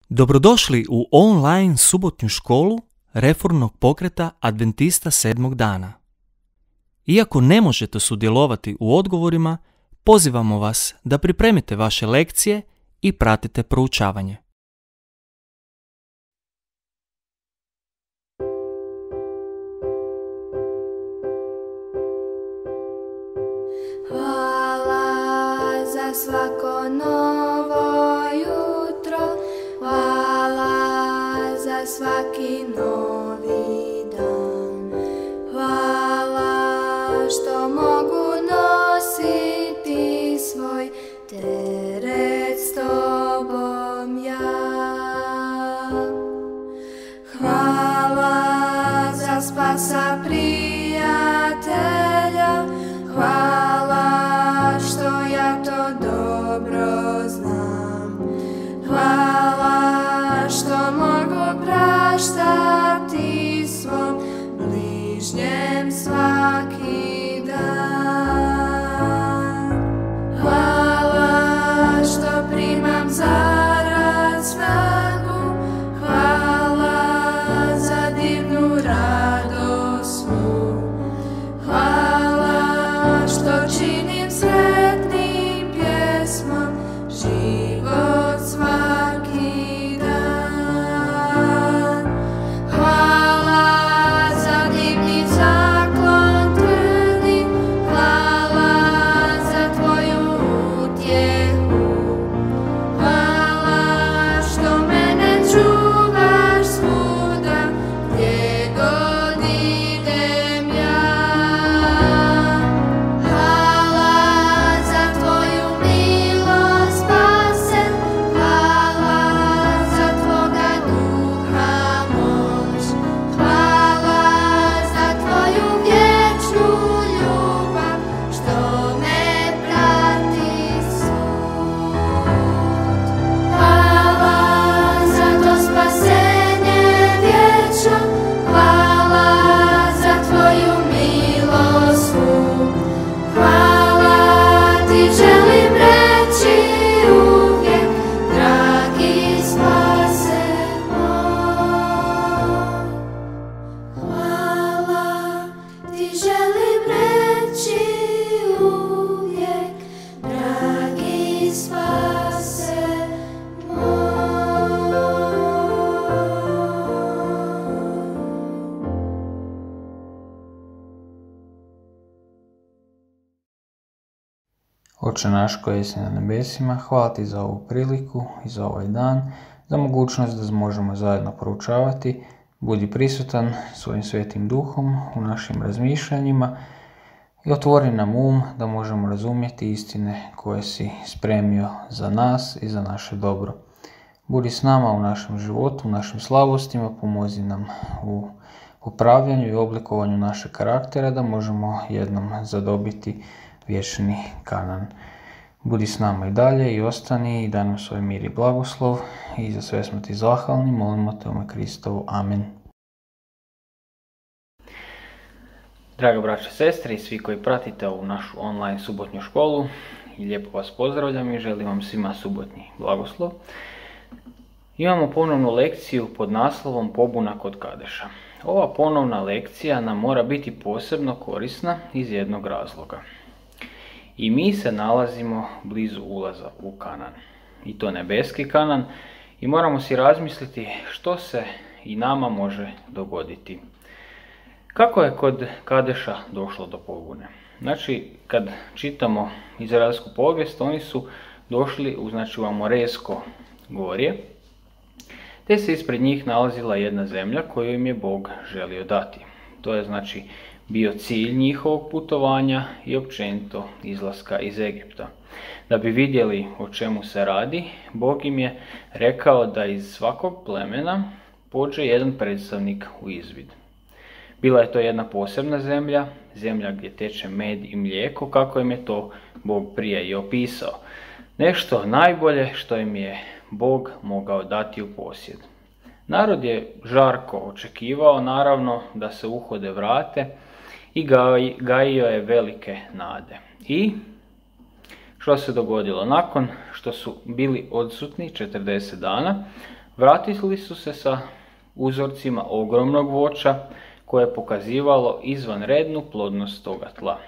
Dobrodošli u online subotnju školu Reformnog pokreta Adventista sedmog dana. Iako ne možete sudjelovati u odgovorima, pozivamo vas da pripremite vaše lekcije i pratite proučavanje. Hvala za svako novo jutro, hvala za svaki novi dan. Hvala što mogu nositi svoj teret s tobom ja. Hvala za spasa prijatelja, hvala što ja to dobro znam. Hvala što mogu praštati svom bližnjem svaki dan. Hvala što primam zarad snagu, hvala za divnu radost svu. Hvala što činim sretnim pjesmom život svaki dan. Hvala za divni zaklon tvrdi, hvala za tvoju utjehu. Hvala što mene čuvaš svuda gdje god idem ja. Hvala za tvoju milost spase, hvala za tvoga duha moć. Hvala za tvoju vječnu ljubav što me prati svud. Hvala za to spasenje vječno, hvala za tvoju milost svu. Hvala ti želim reći uvijek, dragi spase moj. Hvala ti želim reći uvijek, dragi spase moj. Oče naš koji jesi na nebesima, hvala ti za ovu priliku i za ovaj dan, za mogućnost da možemo zajedno proučavati. Budi prisutan svojim svetim duhom u našim razmišljanjima i otvori nam da možemo razumjeti istine koje si spremio za nas i za naše dobro. Budi s nama u našem životu, u našim slabostima, pomozi nam u upravljanju i oblikovanju našeg karaktera da možemo jednom zadobiti vječni Kanan. Budi s nama i dalje i ostani i daj nam svoj mir i blagoslov i za sve smo ti zahvalni, molimo te u ime Kristovu. Amen. Draga braća i sestre i svi koji pratite ovu našu online subotnju školu, lijepo vas pozdravljam i želim vam svima subotnji blagoslov. Imamo ponovnu lekciju pod naslovom Pobuna kod Kadeša. Ova ponovna lekcija nam mora biti posebno korisna iz jednog razloga. I mi se nalazimo blizu ulaza u Kanan, i to nebeski Kanan, i moramo si razmisliti što se i nama može dogoditi. Kako je kod Kadeša došlo do pobune? Znači, kad čitamo izraelsku povijest, oni su došli u Amorejsko gorje, te se ispred njih nalazila jedna zemlja koju im je Bog želio dati. To je bio cilj njihovog putovanja i općenito izlaska iz Egipta. Da bi vidjeli o čemu se radi, Bog im je rekao da iz svakog plemena pođe jedan predstavnik u izvid. Bila je to jedna posebna zemlja, zemlja gdje teče med i mlijeko, kako im je to Bog prije i opisao. Nešto najbolje što im je Bog mogao dati u posjed. Narod je žarko očekivao, naravno, da se uhode vrate i gajio je velike nade. I što se dogodilo? Nakon što su bili odsutni 40 dana, Vratili su se sa uzorcima ogromnog voća koje je pokazivalo izvanrednu plodnost toga tla.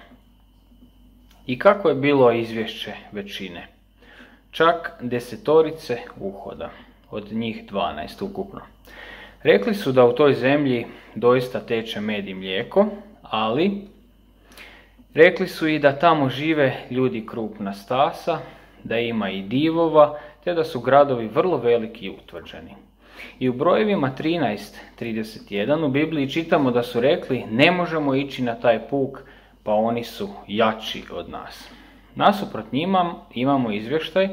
I kako je bilo izvješće većine? Čak 10 uhoda, od njih 12 ukupno. Rekli su da u toj zemlji doista teče med i mlijeko, ali rekli su i da tamo žive ljudi krupna stasa, da ima i divova, te da su gradovi vrlo veliki i utvrđeni. I u brojevima 13:31 u Bibliji čitamo da su rekli ne možemo ići na taj puk, pa oni su jači od nas. Nasuprot njima imamo izvještaj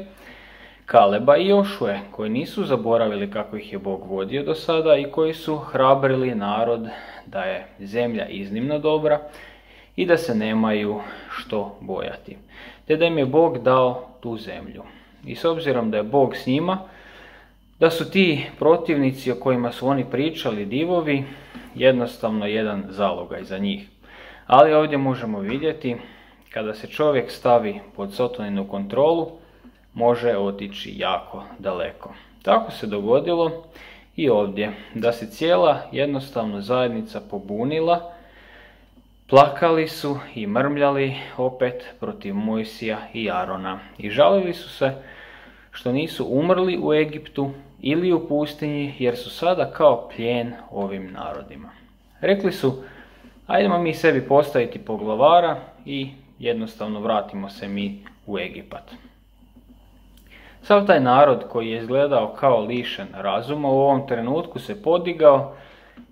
Kaleba i Jošue, koji nisu zaboravili kako ih je Bog vodio do sada i koji su hrabrili narod da je zemlja iznimno dobra i da se nemaju što bojati, te da im je Bog dao tu zemlju. I s obzirom da je Bog s njima, da su ti protivnici o kojima su oni pričali, divovi, jednostavno jedan zalogaj za njih. Ali ovdje možemo vidjeti, kada se čovjek stavi pod Sotoninu kontrolu, može otići jako daleko. Tako se dogodilo i ovdje, da se cijela jednostavno zajednica pobunila, plakali su i mrmljali opet protiv Mojsija i Arona i žalili su se što nisu umrli u Egiptu ili u pustinji, jer su sada kao plijen ovim narodima. Rekli su, ajdemo mi sebi postaviti poglavara i jednostavno vratimo se mi u Egipat. Sav taj narod koji je izgledao kao lišen razuma u ovom trenutku se podigao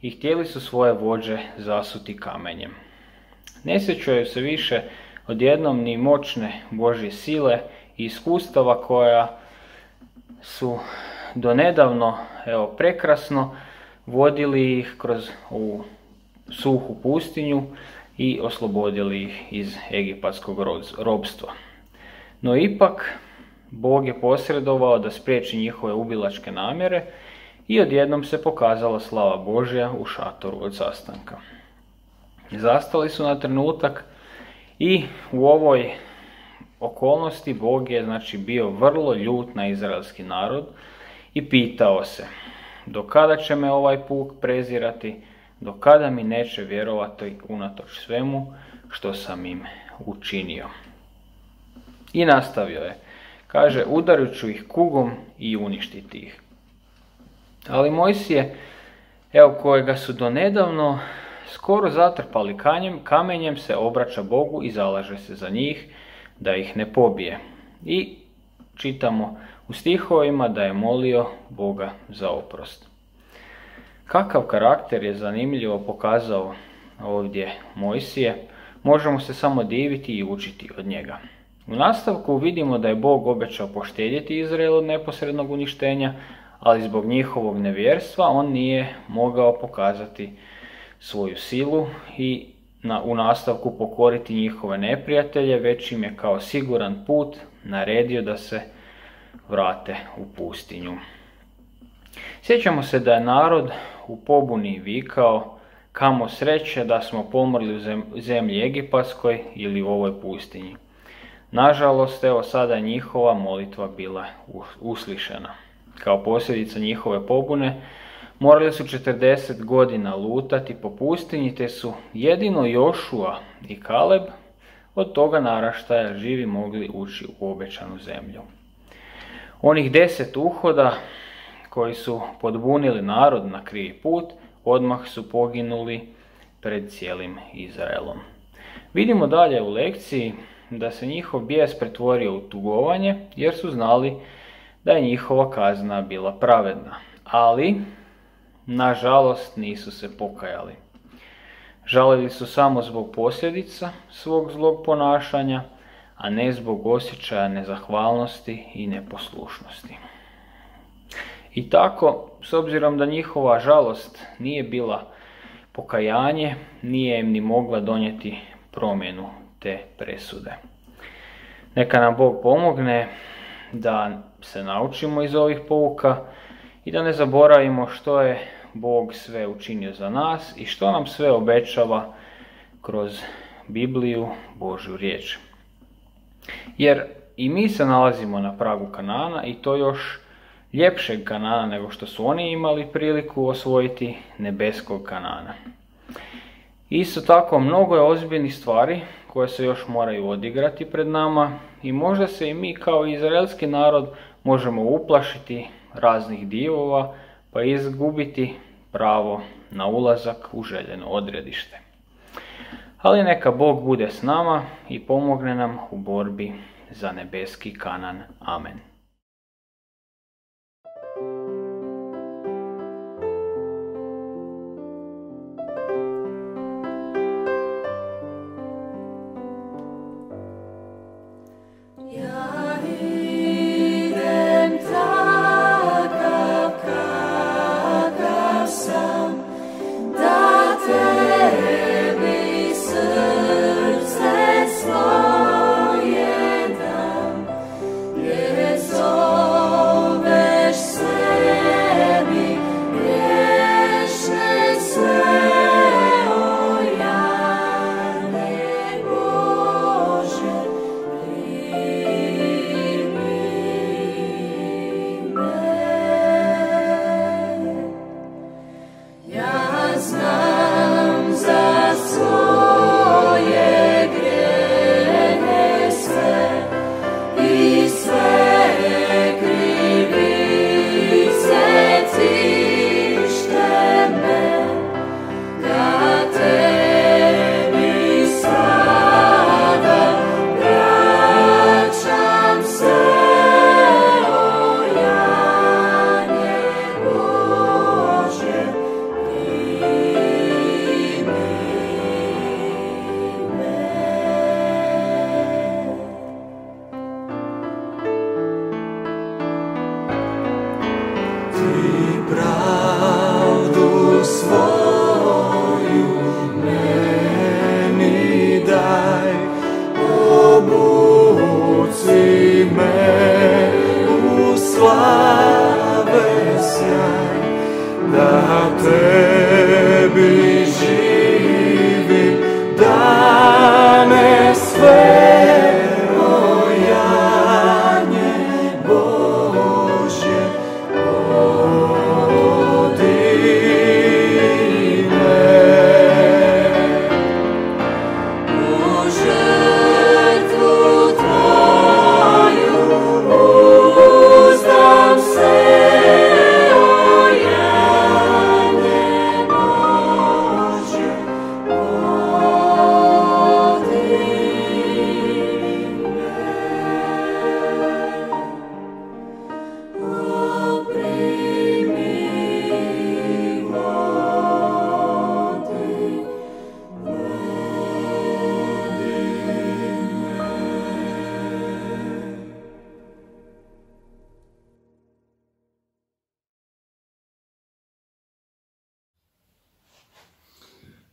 i htjeli su svoje vođe zasuti kamenjem. Ne sjećaju se više odjednom ni moćne Božje sile i iskustava koja su donedavno, prekrasno vodili ih kroz ovu suhu pustinju i oslobodili ih iz egipatskog ropstva. No ipak, Bog je posredovao da spriječi njihove ubilačke namjere i odjednom se pokazala slava Božja u šatoru od sastanka. Zastali su na trenutak i u ovoj okolnosti Bog je bio vrlo ljut na izraelski narod i pitao se, do kada će me ovaj puk prezirati, do kada mi neće vjerovati unatoč svemu što sam im učinio. I nastavio je, kaže, udarit ću ih kugom i uništiti ih. Ali Mojsije, kojega su donedavno skoro zatrpali kamenjem, se obraća Bogu i zalaže se za njih da ih ne pobije. I čitamo u stihovima da je molio Boga za oprost. Kakav karakter je zanimljivo pokazao ovdje Mojsije, možemo se samo diviti i učiti od njega. U nastavku vidimo da je Bog obećao poštedjeti Izrael od neposrednog uništenja, ali zbog njihovog nevjerstva on nije mogao pokazati svoju silu i u nastavku pokoriti njihove neprijatelje, već im je kao siguran put naredio da se vrate u pustinju. Sjećamo se da je narod u pobuni vikao, kamo sreće da smo pomrli u zemlji egipatskoj ili u ovoj pustinji. Nažalost, sada je njihova molitva bila uslišena. Kao posljedica njihove pobune, morali su 40 godina lutati po pustinji, te su jedino Jošua i Kaleb od toga naraštaja živi mogli ući u obećanu zemlju. Onih 10 uhoda koji su podbunili narod na krivi put, odmah su poginuli pred cijelim Izraelom. Vidimo dalje u lekciji da se njihov bijes pretvorio u tugovanje, jer su znali da je njihova kazna bila pravedna, ali nažalost nisu se pokajali. Žalili su samo zbog posljedica svog zlog ponašanja, a ne zbog osjećaja nezahvalnosti i neposlušnosti. I tako, s obzirom da njihova žalost nije bila pokajanje, nije im ni mogla donijeti promjenu te presude. Neka nam Bog pomogne da se naučimo iz ovih pouka i da ne zaboravimo što je Bog sve učinio za nas i što nam sve obećava kroz Bibliju, Božju riječ. Jer i mi se nalazimo na pragu Kanana i to još ljepšeg Kanana nego što su oni imali priliku osvojiti, nebeskog Kanana. Isto tako, mnogo je ozbiljnih stvari koje se još moraju odigrati pred nama i možda se i mi kao izraelski narod možemo uplašiti raznih divova pa izgubiti pravo na ulazak u željeno odredište. Ali neka Bog bude s nama i pomogne nam u borbi za nebeski Kanan. Amen.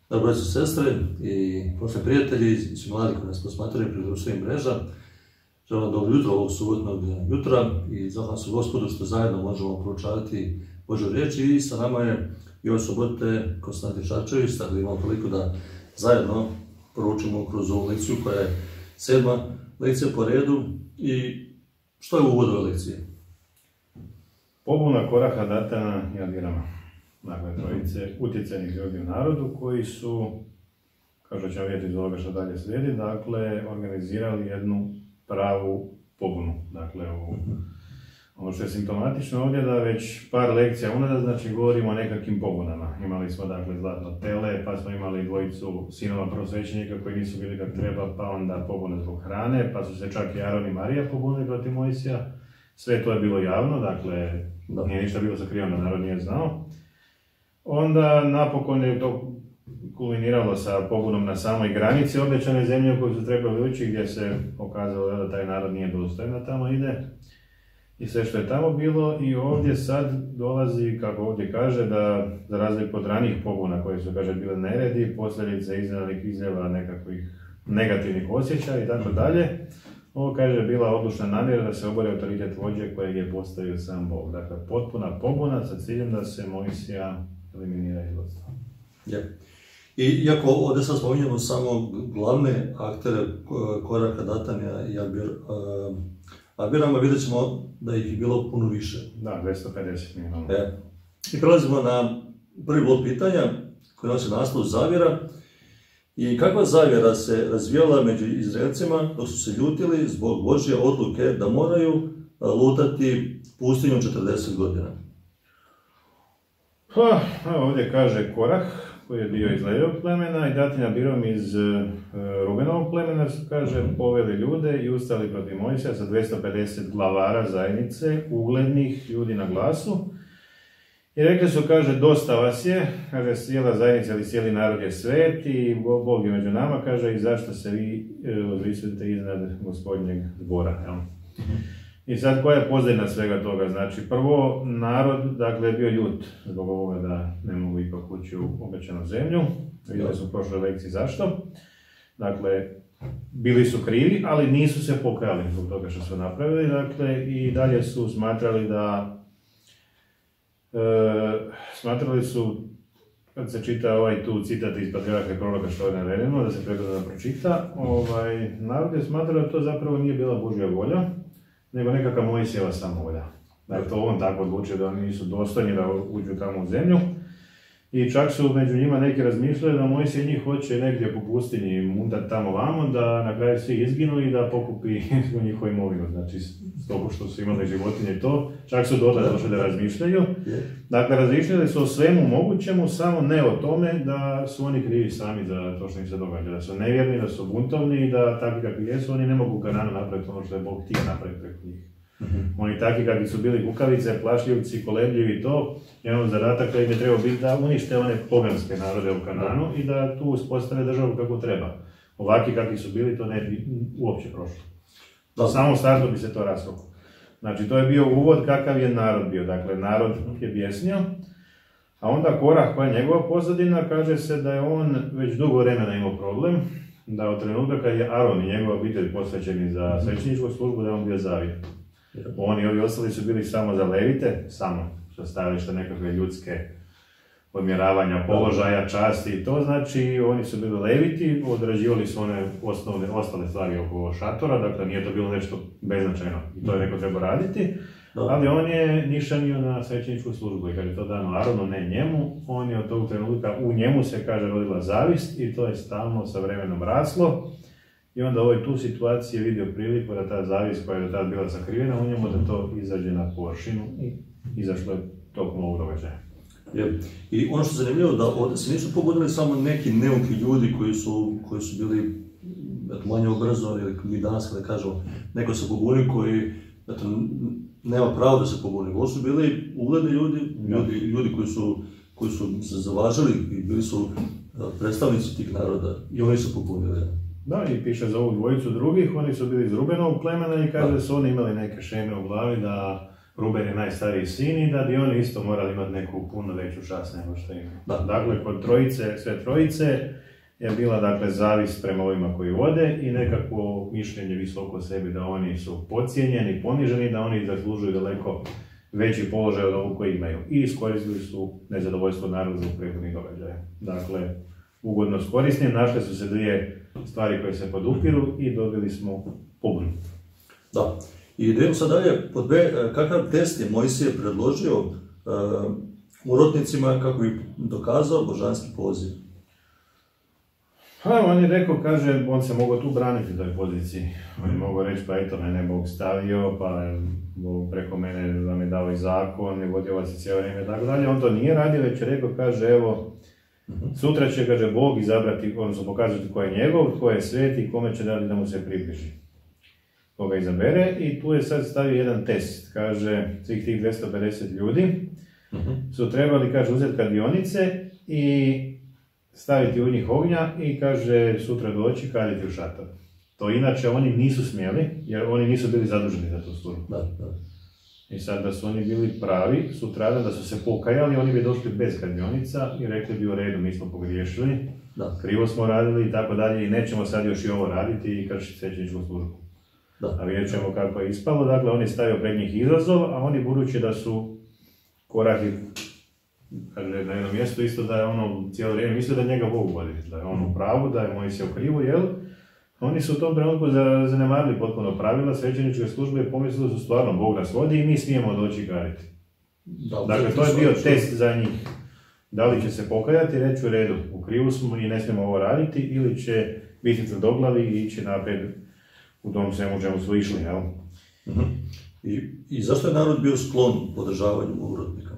Dobro, braći i sestre i poštovani prijatelji i svi mladi koji nas posmatraju preko društvenih mreža. Želim vam dobro jutro ovog subotnog jutra i zahvalim se Gospodu što zajedno možemo proučavati Božju riječ i sa nama je i ove subote Konstantin Šarčević, tako da imamo priliku da zajedno proučimo kroz ovu lekciju koja je 7. lekcija po redu. I što je uvod ove lekcije? Pobuna Koraha, Datana i Abirama. Dakle, trojice utjecajnih ljudi u narodu koji su, kao što ćemo vidjeti iz ovoga što dalje slijedi, dakle, organizirali jednu pravu pobunu. Dakle, ono što je simptomatično ovdje da već par lekcija unazad, znači govorimo o nekakvim pobunama. Imali smo, dakle, zlatno tele, pa smo imali dvojicu sinova prvosvećenika koji nisu bili kako treba, pa onda pobune zbog hrane, pa su se čak i Aron i Marija pobunili protiv Mojsija. Sve to je bilo javno, dakle, nije ništa bilo sakriveno, narod nije znao. Onda napokon je to kulminiralo sa pobunom na samoj granici obećane zemlje u kojoj su trebali ući, gdje se pokazalo da taj narod nije dostojan da tamo ide i sve što je tamo bilo. I ovdje sad dolazi, kako ovdje kaže, da za razliku od ranijih pobuna koje su, kaže, bile neredi, posljedice iznenadnih izljeva nekakvih negativnih osjećaja i tako dalje. Ovo, kaže, bila odlučna namjera da se obori autoritet vođe kojeg je postavio sam Bog. Dakle, potpuna pobuna sa ciljem da se Mojsija eliminira iz vodstva. I iako ovdje sad spominjamo samo glavne aktere Koraha, Datana i a vjerujemo vidjet ćemo da ih je bilo puno više. Da, 250 minimalno. I prelazimo na prvi blok pitanja koji nosi naslov zavjera. I kakva zavjera se razvijala među Izraelcima dok su se ljutili zbog Božje odluke da moraju lutati pustinju 40 godina? Pa, ovdje kaže Korah, koji je bio iz Levijevog plemena, i Datin Abiram iz Rubenovog plemena, kaže, poveli ljude i ustali protiv Mojsija sa 250 glavara zajednice, uglednih ljudi na glasu. I rekli su, kaže, dosta vas je, kaže, cijela zajednica ili cijeli narod je svet i Bog je među nama, kaže, i zašto se vi odvisujete iznad gospodnjeg zbora, jel? I sad, koja je pozadina svega toga? Znači, prvo, narod, dakle, je bio ljut zbog ovoga da ne mogu ipak ući u obećanu zemlju. Vidjeli su u prošloj lekciji zašto. Dakle, bili su krivi, ali nisu se pokajali zbog toga što su napravili, dakle, i dalje su smatrali da smatrali su, kad se čita tu citat iz Patrijarha i proroka što je navedeno, da se pregledano pročita, narod je smatrao da to zapravo nije bila Božja volja, nego nekakva Mojsijeva samovolja. Dakle, to on tako odlučio da oni nisu dostojni da uđu tamo u zemlju. I čak su među njima neki razmišljali da Mojsije njih hoće negdje po pustinji mundati tamo vamo, da na kraju svi izginu i da pokupi u njihovu imovinu. Znači, stopu što su imali životinje i to, čak su dotle došli da razmišljaju. Dakle, razmišljali su o svemu mogućemu, samo ne o tome da su oni krivi sami za to što im se događa. Da su nevjerni, da su buntovni i da takvi kakvi jesu, oni ne mogu u Kananu napraviti ono što je Bog htio napraviti preko njih. Oni takvi kakvi su bili kukavice, plašljivci, kolebljivi i to, jedan od zadataka im je trebao biti da unište one poganske narode u Kananu i da tu uspostave državu kako treba. Ovakvi kakvi su bili, to ne bi uopće prošlo. U samom startu bi se to rasvuklo. Znači, to je bio uvod kakav je narod bio. Dakle, narod je bjesnio, a onda Korah, koja je njegova pozadina, kaže se da je on već dugo vremena imao problem, da od trenutka kad je Aron i njegova obitelj posvećeni za svećeničku službu, da je on bio zavjet. Oni i ovi ostali su bili samo za levite, samo sa stajališta nekakve ljudske odmjeravanja položaja, časti i to, znači oni su bili leviti, odrađivali su one ostale stvari oko šatora, dakle nije to bilo nešto beznačajno i to je neko trebao raditi, ali on je nišanio na svećeničku službu i kad je to dano Aronu, ne njemu, on je od tog trenutka, u njemu se, kaže, rodila zavist i to je stalno sa vremenom raslo. I onda u ovoj tu situaciji je vidio priliku da ta zavist koja je do tada bila sakrivena u njemu, da to izađe na površinu i izašlo je tokom ovog događaja. I ono što je zanimljivo, da ovdje se nisu pogodili samo neki neuki ljudi koji su bili manje obrazovani, ili mi danas kada kažemo neko se pobuni koji nema pravo da se pobuni. Ovo su bili ugledni ljudi koji su se zavažili i bili su predstavnici tih naroda i oni su pobunili. Da, i piše za ovu dvojicu drugih, oni su bili iz Rubenovog plemena i kaže da su oni imali neke šeme u glavi, da Ruben je najstariji sin i da bi oni isto morali imati neku puno veću čast nego što imaju. Dakle, kod trojice, sve trojice je bila, dakle, zavist prema ovima koji vode i nekakvo mišljenje visoko o sebi da oni su podcijenjeni, poniženi, da oni zaslužuju daleko veći položaj od ovog koji imaju. I iskoristili su nezadovoljstvo naroda zbog prethodnih događaja. Dakle, ugodno s korisnim, našle su se dvije stvari koje se podupiru i dobili smo pobunu. Da. I idemo sad dalje, pod B, kakav test je Mojsije predložio urotnicima kako bi dokazao božanski poziv? Pa, on je rekao, kaže, on se mogao tu braniti u toj poziciji. On je mogao reći, pa eto, mene Bog stavio, pa Bog preko mene vam je dao i zakon, i vodio vas i cijelo vrijeme, tako dalje. On to nije radio, već je rekao, kaže, evo, sutra će, kaže, Bog izabrati, odnosno pokazati ko je njegov, ko je svet i kome će dati da mu se približi. Koga izabere i tu je sad stavio jedan test. Kaže, svih tih 250 ljudi su trebali, kaže, uzeti kadionice i staviti u njih ognja i, kaže, sutra doći kaditi u šator. To inače oni nisu smjeli, jer oni nisu bili zaduženi za tu službu. I sad da su oni bili pravi, sutradan da su se pokajali, oni bi došli bez kadionica i rekli bi u redu, mi smo pogriješili, krivo smo radili i tako dalje i nećemo sad još i ovo raditi i kršiti svećeničku službu. A vidjet ćemo kako je ispalo, dakle on je stavio pred njih izazov, a oni budući da su Korah, kaže na jednom mjestu isto da je ono cijelo vrijeme mislio da njega Bog vodi, da je on u pravu, da je Mojsije u krivu, jel? Oni su u tom trenutku zanemarili potpuno pravila svećeničke službe i pomislili su stvarno Bog nas vodi i mi smijemo doći kariti. Dakle, to je bio test za njih. Da li će se pokajati i reći u redu, u krivu smo i ne smijemo ovo raditi, ili će biti tvrdoglavi i ići naprijed u tom svemu čemu su išli, jel? I zašto je narod bio sklon podržavanju urotnika?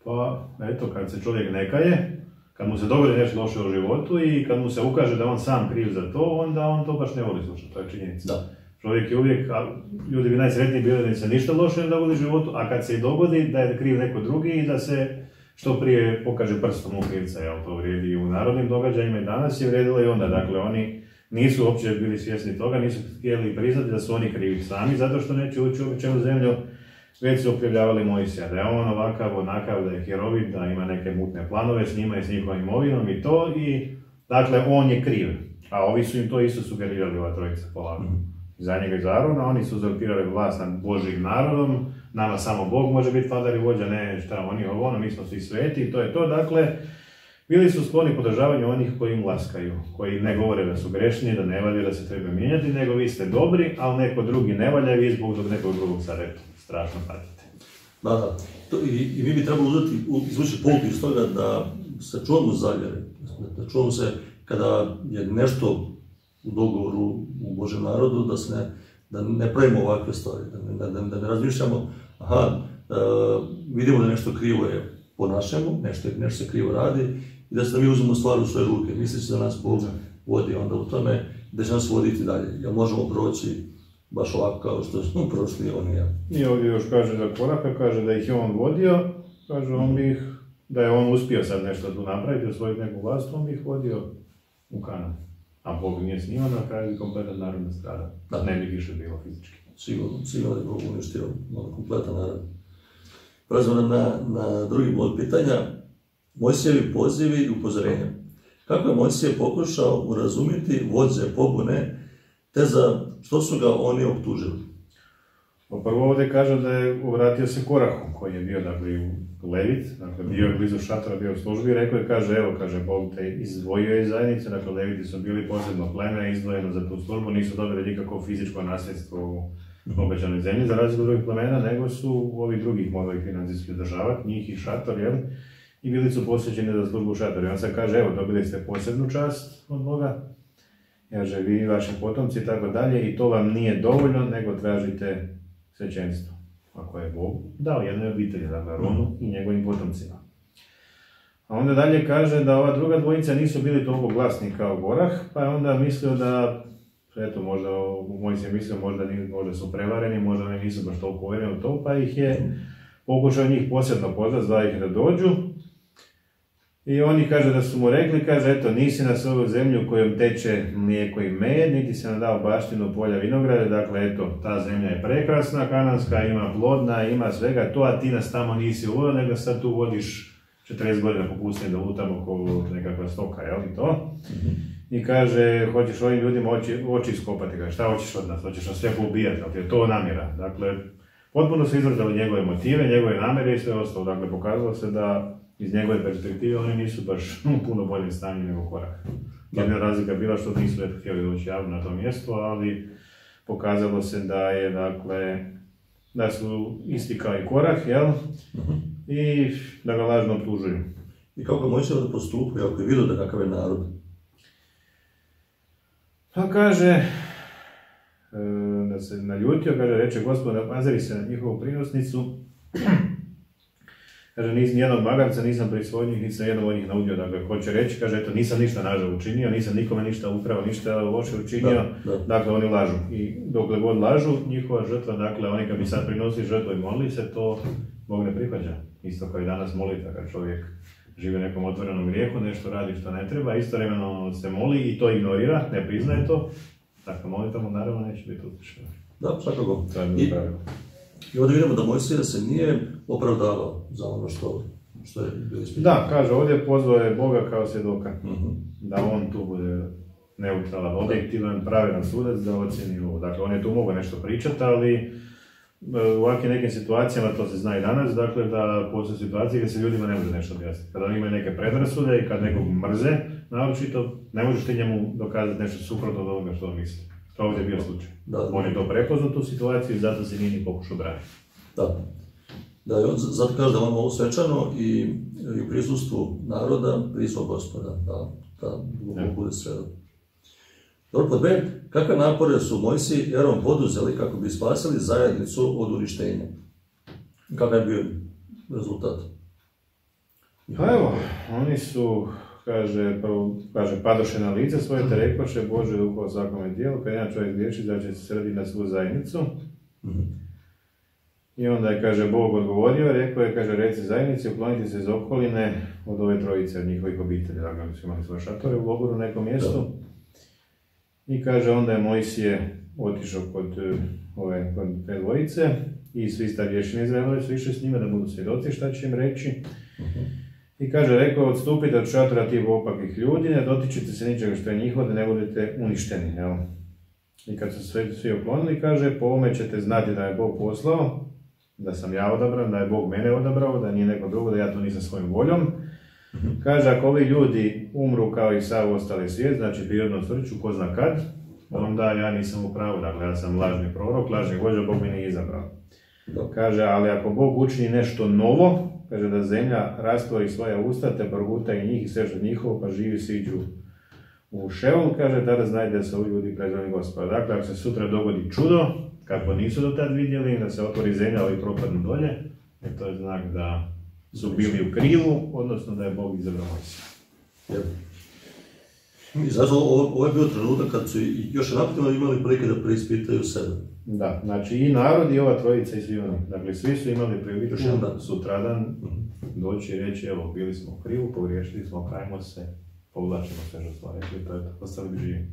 Pa, eto, kad se čovjek ne kaje, kad mu se dogodi nešto loše u životu i kad mu se ukaže da on sam kriv za to, onda on to baš ne voli slušati, to je činjenica. Da. Čovjek je uvijek, ljudi bi najsretniji bili da im se ništa loše ne dogodi u životu, a kad se i dogodi da je kriv neko drugi i da se što prije pokaže prstom u krivca, jel, to vrijedi i u narodnim događajima i danas je vrijedilo i onda, dakle oni nisu uopće bili svjesni toga, nisu htjeli priznati da su oni krivi sami, zato što neće ući u zemlju, već su okrivljavali Mojsija, da je on ovakav, onakav, da je hirovit, da ima neke mutne planove s njima i s njihovom imovinom i to, i dakle on je kriv, a ovi su im to isto sugerirali, ova trojica polako. Za njega i za Arona, oni su uzurpirali vlast nad Božjim narodom, nama samo Bog može biti vladar i vođa, ne šta oni ono, mi smo svi sveti i to je to, dakle, bili su skloni podržavanju onih koji im laskaju, koji ne govore da su grešni, da ne valja, da se treba mijenjati, nego vi ste dobri, ali neko drugi ne valja i vi zbog nekog drugog sad strašno patite. Da. I mi bi trebalo izvući pouku iz toga da se čuvamo zavjere, da čuvamo se kada je nešto u dogovoru u Božjem narodu, da ne pravimo ovakve stvari, da ne razmišljamo, vidimo da nešto krivo je po našemu, nešto se krivo radi i da se mi uzmemo stvar u svoje ruke, misleći da nas Bog vodi onda u tome, da će nas voditi dalje, jer možemo proći baš ovako kao što smo prošli oni. I ovdje još kaže za Koraha, kaže da ih je on vodio, kaže da je on uspio sad nešto tu napraviti, osvojiti neku vlast, on bi ih vodio u Kanaan. A Bog nije s njima, na kraju bi kompletan narod nastrada. Da ne bi više bilo fizički. Sigurno je Bog uništio kompletan narod. Prelazimo na drugi blok pitanja. Mojsijevi pozivi i upozorenja. Kako je Mojsije pokušao urazumiti vođe pobune, te za što su ga oni optužili? Prvo ovdje kaže da je obratio se Korahu, koji je bio Levit, dakle bio je blizu šatora, bio u službi i rekao je, kaže, Bog te izdvojio iz zajednice, dakle Leviti su bili posebno pleme, izdvojeno za tu službu, nisu dobili nikakvo fizičko nasljedstvo u obećanoj zemlji, za razliku drugih plemena, nego su ovi drugih mogli financijski održavati, njih i šator, i bili su posvećeni za službu u šatoru. I on sad kaže, dobili ste posebnu čast od Boga, kaže, vi i vaši potomci i tako dalje, i to vam nije dovoljno, nego tražite svećenstvo, ako je Bog dao jednoj obitelji, dakle Aronu i njegovim potomcima. A onda dalje kaže da ova druga dvojica nisu bili toliko glasni kao Korah, pa je onda mislio da, možda Mojsije mislio, možda su prevareni, možda oni nisu baš toliko uvjereni u to, pa ih je pokušao njih posebno pozvati, zva ih da dođu. I oni kaže da su mu rekli, nisi nas ovu zemlju u kojom teče mlijeko i med, niti se nam dao baštinu polja vinograda, dakle ta zemlja je prekrasna, kananska, ima plodna, ima svega to, a ti nas tamo nisi uveo, nego sad tu vodiš 40 godina po pustini da lutamo ko nekakva stoka, i to. I kaže, hoćeš ovim ljudima oči iskopati, kaže, šta hoćeš od nas, hoćeš nas sve poubijati, ali je to namjera. Dakle, potpuno su izvrtali njegove motive, njegove namjere i sve ostalo, dakle, pokazalo se da iz njegove perspektive oni nisu baš u puno boljem stanju nego Korah. Jedna razlika bila što nisu htjeli doći javno na to mjesto, ali pokazalo se da je, dakle, da su isti kao i Korah, i da ga lažno optužuju. I kako Mojsije da postupuje ako je vidio da kakav je narod? Pa kaže, da se naljutio, reče Gospod, napazari se na njihovu prinosnicu. Kaže, nijednog magarca nisam prisvojio, niti sam jednog od njih naudio, dakle, hoće reći, kaže, nisam ništa nažal učinio, nisam nikome ništa ukrao, ništa loše učinio, dakle, oni lažu. I dokle god lažu, njihova žrtva, dakle, oni kad bi sad prinosili žrtvu i molili se, to Bog ne prihvaća. Isto kao i danas molita, kad čovjek živi u nekom otvorenom grijehu, nešto radi što ne treba, istovremeno se moli i to ignorira, ne priznaje to, dakle, molita mu naravno neće biti uspješna. Da, svakako. I ovdje vidimo da Mojsije se nije opravdavao za ono što je bilo ispitano. Da, kaže, ovdje pozvao je Boga kao svjedoka. Da on tu bude neutralan, objektivan, pravedan sudac da ocjeni ovo. Dakle, on je tu mogao nešto pričati, ali u ovakvim nekim situacijama, to se zna i danas, dakle da postoje situacije gdje se ljudima ne može nešto objasniti. Kada oni imaju neke predrasude i kad nekog mrze, naročito, ne možeš ti njemu dokazati nešto suprotno od ovoga što on misli. To ovdje je bio slučaj. On je to prepoznao tu situaciju i zato se nije ni pokušao braniti. Da, i on zato kaže da imamo ovo svečano i u prisustvu naroda, prisutstva Gospoda, da bude sve. Dobro, pod B, kakve napore su Mojsije i Aron poduzeli kako bi spasili zajednicu od uništenja? Kakav je bio rezultat? Pa evo, oni su, kaže, padoše na lice svoje te rekoše, Bože duho o svakome dijelu, kad jedan čovjek griješi, da će se srediti na svu zajednicu. I onda je, kaže, Bog odgovorio, rekao je, kaže, reci zajednici, ukloniti se iz okoline od ove trojice, od njihovih obitelji. Dakle, oni su imali svoje šatore u logoru u nekom mjestu. I kaže, onda je Mojsije otišao kod te dvojice i svi starješini Izraelovi su išli s njima da budu svjedoci šta će im reći. I kaže, rekao, odstupite od šatora tih opakih ljudi, ne dotičite se ničega što je njihovo, da ne budete uništeni. Jel? I kad su svi oklonili, kaže, po ovome ćete znati da je Bog poslao, da sam ja odabran, da je Bog mene odabrao, da nije neko drugo, da ja to nisam svojom voljom. Kaže, ako ovi ljudi umru kao i sav ostali svijet, znači prirodno smrću, ko zna kad, onda ja nisam u pravu, dakle ja sam lažni prorok, lažni vođa, Bog me nije izabrao. Kaže, ali ako Bog učini nešto novo, kaže da zemlja rastvori svoja usta, te proguta i njih i sve što njihovo, pa živi siđu u Šeol, kaže, tada znajte da su ovi ljudi prezvani Gospoda. Dakle, ako se sutra dogodi čudo, kako nisu do tad vidjeli, da se otvori zemlja, ali propadnu dolje, to je znak da su bili u krivu, odnosno da je Bog izabrao Mojsija. I zato ovo je bio trenutak kad su još naprijed imali prilike da preispitaju sebe. Da, znači i narod i ova trojica i svi oni. Dakle, svi su imali priliku sutradan doći i reći, evo, bili smo u krivu, pogriješili smo, kajmo se, povlačimo sve što smo rekli, to je to, ostali bi živi.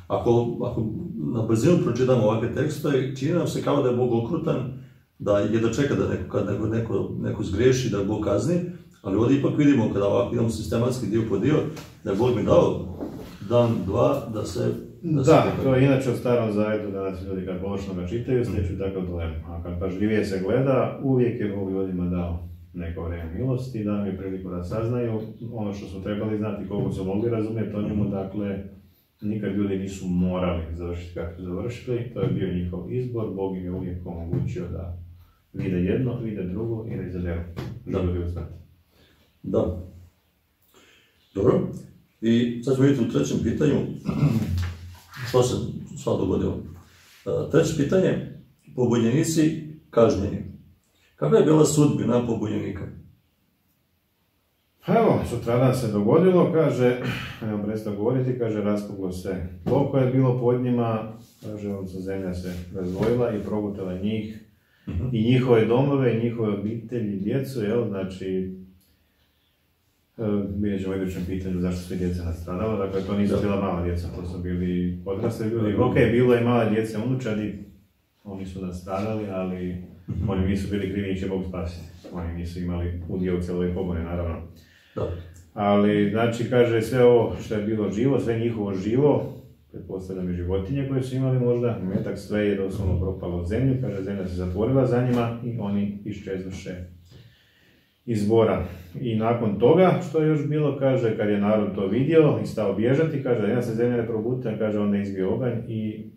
Ako na brzinu pročitamo ovakve tekstove, čini nam se kao da je Bog okrutan, da jedno čeka da neko zgriješi, da Bog kazni, ali ovdje ipak vidimo, kada ovako idemo sistematski dio po dio, da je Bog mi dao dan, dva, da se... to je inače u Starom Zavjetu, danas ljudi kad površno ga čitaju, stječu takav dojam. A kad pažljivije se gleda, uvijek je Bog ljudima dao neko vrijeme milosti, da nam je priliku da saznaju ono što su trebali znati, koliko su mogli razumjeti o njemu, dakle, nikad ljudi nisu morali završiti kako su završili, to je bio njihov izbor, Bog im je uvijek omogućio da vide jedno, vide drugo i da izaberu život u smrti. Da. Dobro. I sad ćemo vidjeti u trećem pitanju što se sva dogodilo. Treće pitanje, pobunjenici kažnjeni. Kakva je bila sudbina pobunjenika? Evo, sutradan se dogodilo, kaže, evo prestao govoriti, kaže, raspuglo se tlo koje je bilo pod njima, kaže, zemlja se razdvojila i progutala njih i njihove domove i njihove obitelji i djecu, jel, znači, vidjet ćemo u idućem pitanju zašto svi djeca nastradala, dakle, to nisu bila mala djeca, to su bili odrasli ljudi, bilo je mala djeca unučadi, oni su nastradali, ali oni nisu bili krivi, njih će Bog spasiti, oni nisu imali udio u cijeloj pobuni, naravno. Ali, znači, kaže, sve ovo što je bilo živo, sve njihovo živo, pretpostavljam i životinje koje su imali možda, metak, sve je doslovno propalo od zemlju, kaže, zemlja se zatvorila za njima i oni iščeznuše iz zbora. I nakon toga, što je još bilo, kaže, kad je narod to vidio i stao bježati, kaže, jedna se zemlja ne probudila, kaže, onda je izbio oganj i,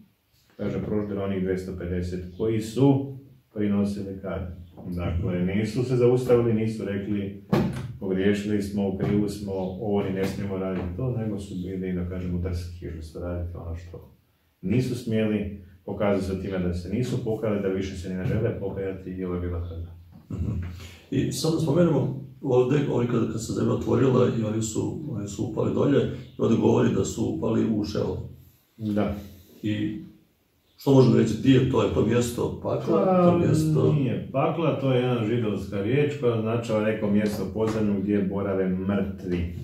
kaže, proždero onih 250 koji su prinosili kaznu. Dakle, nisu se zaustavili, nisu rekli, pogriješili smo, u krivu smo, ovo ni ne smijemo raditi to, nego su bili, da kažemo, drski, što su raditi ono što nisu smjeli, pokazuju se time da se nisu pokajali, da više se ni ne žele pokajati i ovo je bila kazna. I sad da spomenemo, ovdje, kad se zemlja otvorila i oni su upali dolje, i ovdje govori da su upali u Šeol. Da. I što možemo reći, gdje je to mjesto pakla? Nije pakla, to je jedna židovska riječ koja označava neko mjesto podzemno gdje borave mrtvi.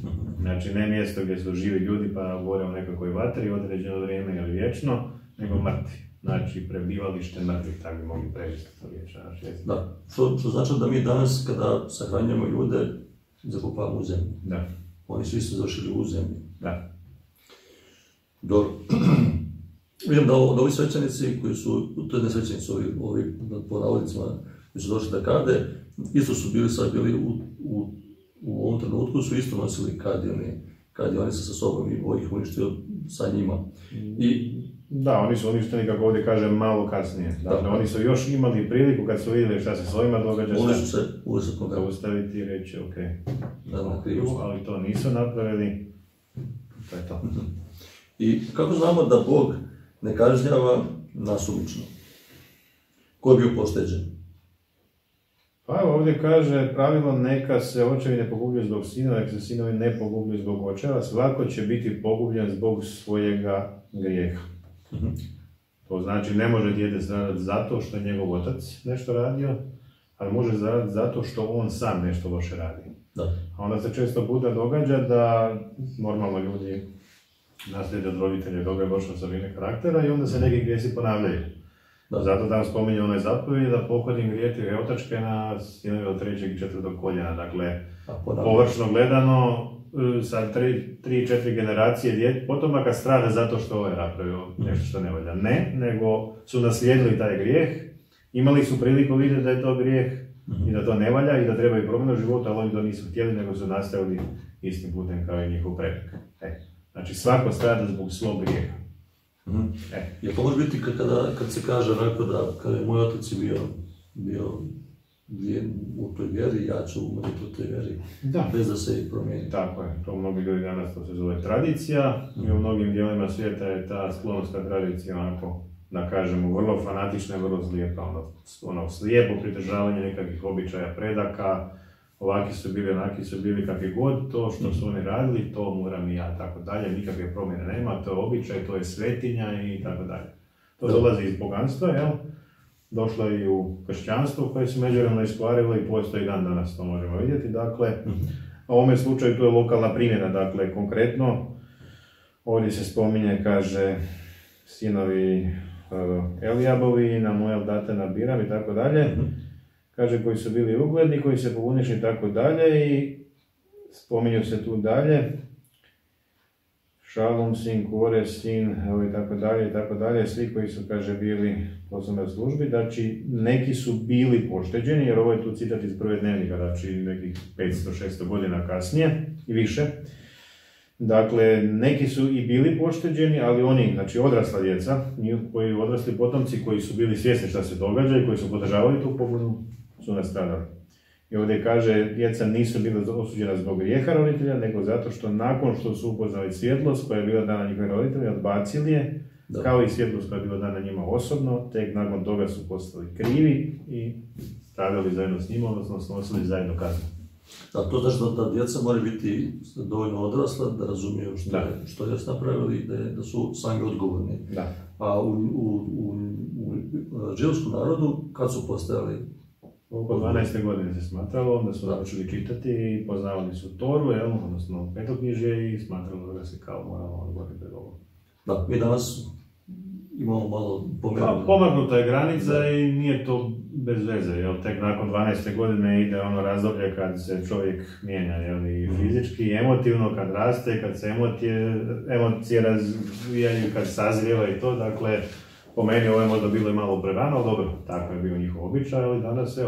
Znači, ne mjesto gdje su živi ljudi pa bore u nekakvoj vatri određeno vrijeme ili vječno, nego mrtvi. Znači, prebivalište mrtvih, tako bi mogli prevesti to riječ. Da, što znači da mi danas kada sahranjujemo ljude, zakopavamo u zemlji. Da. Oni svi su završili u zemlji. Da. Dobro. Vidim da ovi svećenici koji su, to je ne svećenici, ovi po navodnicima koji su došli da kade, isto su bili u ovom trenutku su isto nosili kadi, oni se sa sobom i ih uništio sa njima. Da, oni su uništeni, kako ovdje kažem, malo kasnije. Dakle, oni su još imali priliku kad su vidjeli šta se s ovima događa, šta ustaviti i reći, ok, ali to nisu napravili, to je to. I kako znamo da Bog ne kažnjava nasumično? Ko je bio pošteđen? Pa evo ovdje kaže pravilo neka se očevi ne pogubljuju zbog sinova, neka se sinovi ne pogubljuju zbog očeva, svako će biti pogubljen zbog svojega grijeha. To znači ne može dijete stradati zato što je njegov otac nešto radio, ali može stradati zato što on sam nešto loše radi. Da. A onda se često puta događa da normalno ljudi naslijede od roditelja dobre loše osobine karaktera i onda se neki grijesi ponavljaju. Da. Zato tam spominje onaj zapovjed da pohodim grijeti otačke na sinove od 3. i 4. koljena. Dakle, površno gledano, sa 3-4 generacije potomaka strada zato što ovaj napravio nešto što ne valja. Ne, nego su naslijedili taj grijeh, imali su priliku vidjeti da je to grijeh i da to ne valja i da trebaju promjenu života, ali oni to nisu htjeli, nego su nastavili istim putem kao i njihov predak. Znači, svako strada zbog svog grijeha. Jer to može biti kad se kaže da kada je moj otac bio u toj vjeri, ja ću umriti u toj vjeri, bez da se i promijeni. Tako je, to mnogi ljudi danas to se zove tradicija i u mnogim dijelima svijeta je ta sklonost ka tradiciji onako, da kažemo, vrlo fanatična i vrlo slijepa. Ono slijepo pridržavanje nekakvih običaja predaka, ovaki su bili, onaki su bili, kakvi god, to što su oni radili, to moram i ja, tako dalje, nikakve promjene nema, to je običaj, to je svetinja i tako dalje. To dolazi iz poganstva, jel? Došlo je i u kršćanstvo koje se međuvremeno iskvarilo i postoji dan danas, to možemo vidjeti. Dakle, u ovome slučaju to je lokalna primjena, dakle, konkretno, ovdje se spominje, kaže, sinovi Elijabovi, Namuel, Datan, Abiram i tako dalje, kaže, koji su bili ugledni, koji se pobunišli i tako dalje i spominju se tu dalje, Šalom, sin, Kore, sin, i tako dalje, svi koji su, kaže, bili poslovne službi, znači neki su bili pošteđeni, jer ovo je tu citat iz prve dnevnika, znači nekih 500-600 godina kasnije i više. Dakle, neki su i bili pošteđeni, ali oni, znači odrasla djeca, koji odrasli potomci koji su bili svjesni šta se događa i koji su podržavali tu pobunu, su nastradali. I ovdje kaže, djeca nisu bila osuđena zbog grijeha roditelja, nego zato što nakon što su upoznali svjetlost koja je bila dana njihovim roditeljima, odbacili je, kao i svjetlost koja je bila dana njima osobno, tek nakon toga su postali krivi i stradali zajedno s njima, odnosno snosili zajedno kaznu. Da, to znači da djeca moraju biti dovoljno odrasla, da razumiju što je napravili i da su sami odgovorni. Da. A u židovskom narodu, kad su postajali? Oko 12. godine se smatralo, onda su naučili čitati i poznavali su Toru, odnosno petoknjižje i smatralo da se kao moramo odgovoriti pred Bogom. Da, mi danas imamo malo pomaknuta je granica i nije to bez veze, jer tek nakon 12. godine ide ono razdoblje kad se čovjek mijenja, i fizički i emotivno, kad raste, kad se emocije razvijaju, kad sazrijeva i to, dakle, po meni ovo je možda bilo i malo prerano, dobro, tako je bio njihov običaj, ali danas,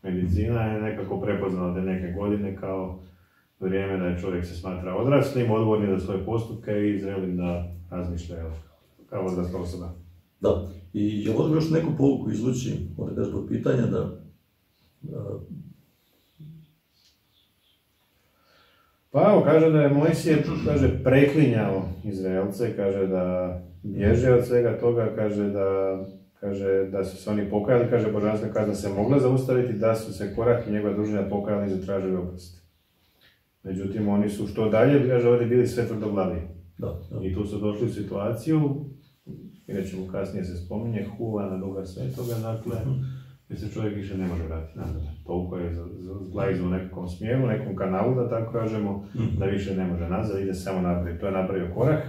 medicina je nekako prepoznala te neke godine kao vrijeme da je čovjek se smatra odraslim, odgovornim za svoje postupke i zrelim da razmišlja kao odrasla osoba. Da, i je možemo još neku pouku izvući, onda kaže od pitanja da Pa evo, kaže da je Mojsije, preklinjao Izraelce, kaže da bježe od svega toga, kaže da su se oni pokajali, kaže božanska kazna se mogla zaustaviti, da su se Korah i njegova družina pokajali i zatražili oprost. Međutim, oni su što dalje, kaže ovdje, bili sve tvrdoglavi. I tu su došli u situaciju, i rećemo kasnije se spominje, Huva na Duha Svetoga, dakle, gdje se čovjek više ne može vratiti nazad. Toliko je zglajzao u nekakvom smjeru, nekom kanalu, da tako kažemo, da više ne može nazad, ide samo naprijed. To je napravio Korah.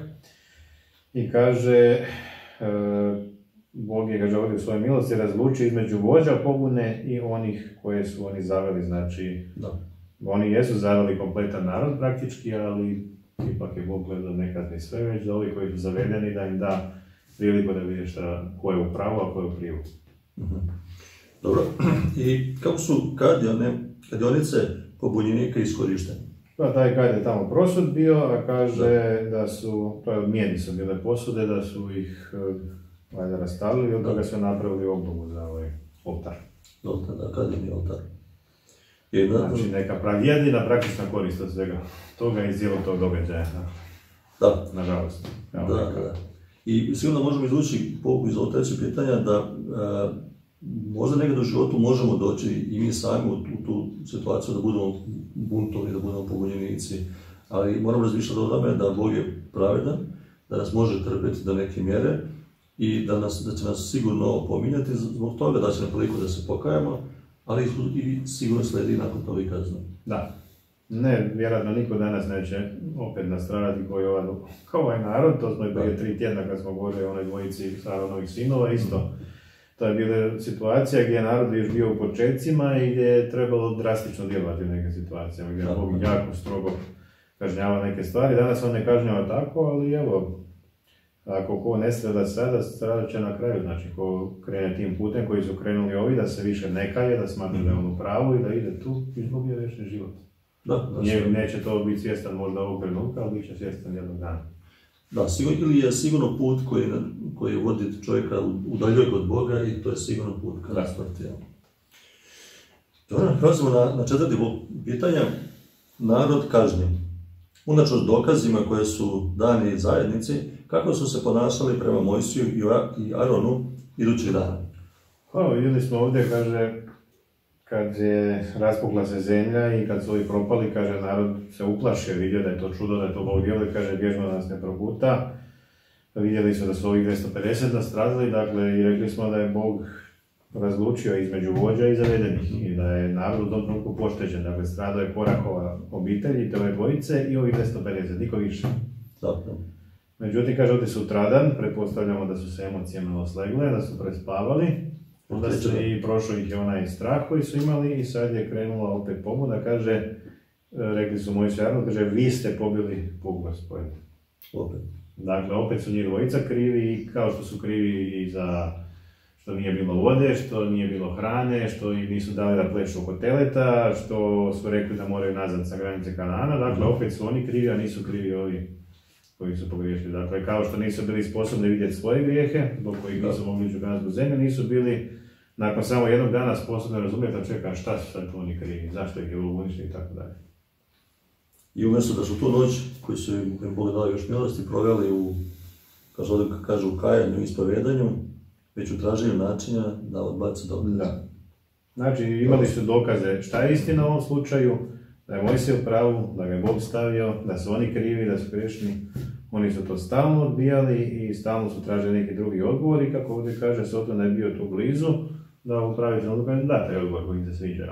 I kaže, Bog je, kaže ovdje u svojoj milosti, razlučio između vođa pobune i onih koje su oni zaveli, znači, oni jesu zaveli kompletan narod praktički, ali ipak je Bog gledao ne kazni sve, već da ovi koji su zavedeni da im da priliku da vidiš ko je u pravu, a ko je u krivu. Dobro, i kako su kladionice pobunjenika iskorištene? Pa taj kad je tamo prosud bio, a kaže da su, to je mijeni su bile posude, da su ih valjda rastalili i od toga su napravili obnovu za ovaj oltar. Oltar, da, akademni oltar. Znači neka jedina praktična korist od svega toga i cijelog tog događaja. Da. Nažalost. Da. I sigurno možemo izvući pouku iz ovog trećeg pitanja da možda nekad u životu možemo doći i mi sami u tu situaciju da budemo buntovi, da budemo pobunjenici, ali moramo razmišljati o tome da Bog je pravedan, da nas može trpjeti do neke mjere i da će nas sigurno opominjati zbog toga, da će nam priliku da se pokajamo, ali i sigurno slijedi nakon toga i kazna. Da. Ne, vjerojatno niko danas neće opet nastradati kao ovaj narod, to smo i prije 3 tjedna kad smo govorili o onoj dvojici Aronovih sinova, isto. To je bila situacija gdje je narod još bio u početcima i gdje je trebalo drastično djelovati u neke situacije, gdje je Bog jako strogo kažnjava neke stvari. Danas on ne kažnjava tako, ali evo, ako ko ne strada sada, stradat će na kraju. Znači, ko krene tim putem koji su krenuli ovi, da se više ne kaje, da smatra da je on u pravu i da ide tu, izgubio vječni život. Neće to biti svjestan možda ovog trenutka, ali bit će svjestan jednog dana. Da, ili je sigurno put koji vodi čovjeka udaljuje od Boga i to je sigurno put kada smrti. Dobro, prelazimo na četvrti pitanja. Narod kažnjen. Unatoč dokazima koje su dani zajednici, kako su se ponašali prema Mojsiju i Aronu idućih dana? Vidjeli smo ovdje, kaže, kad je raspukla se zemlja i kad su ovi propali, kaže, narod se uplašio, vidio da je to čudo, da je to Bog djelo i kaže, bježno da nas ne proguta. Vidjeli su da su ovih 250 nastradali, dakle, i rekli smo da je Bog razlučio između vođa i zavedenih i da je narod u tom trenutku pošteđen. Dakle, stradao je Korahova obitelj i te ove dvojice i ovih 250, niko više. Međutim, kaže, ovdje sutradan, pretpostavljamo da su se emocije malo slegle, da su prespavali. Onda se i prošao ih je onaj strah koji su imali i sad je krenula opet pobuna, kaže, rekli su Mojsiju i Aron, kaže, vi ste pobili Bog Gospodin. Dakle, opet su njih dvojica krivi, kao što su krivi i za što nije bilo vode, što nije bilo hrane, što im nisu dali da plešu oko teleta, što su rekli da moraju nazad sa granice Kanaana, dakle, opet su oni krivi, a nisu krivi ovi koji su pogriješili. Dakle, kao što nisu bili sposobni vidjeti svoje grijehe, zbog kojih nisu mogli ući u kanansku zemlju, nisu bili nakon samo jednog dana sposobni razumjeti, a čekam šta su sad oni krivi, zašto ih je uništili i tako dalje. I umjesto da su tu noć, koji su im Bog dali još milosti, proveli u, kao što ovdje kaže, u kajanju i ispovedanju, već u traženju načina da odbaci dokaz. Da. Znači, imali su dokaze šta je istina u ovom slučaju, da je Mojsije u pravu, da ga je Bog stavio, da su oni krivi, da su grešni. Oni su to stalno odbijali i stalno su tražili neki drugi odgovor i kako ovdje kaže, Soton je bio tu blizu, da upraviti na odgovor, da, taj odgovor koji se sviđa.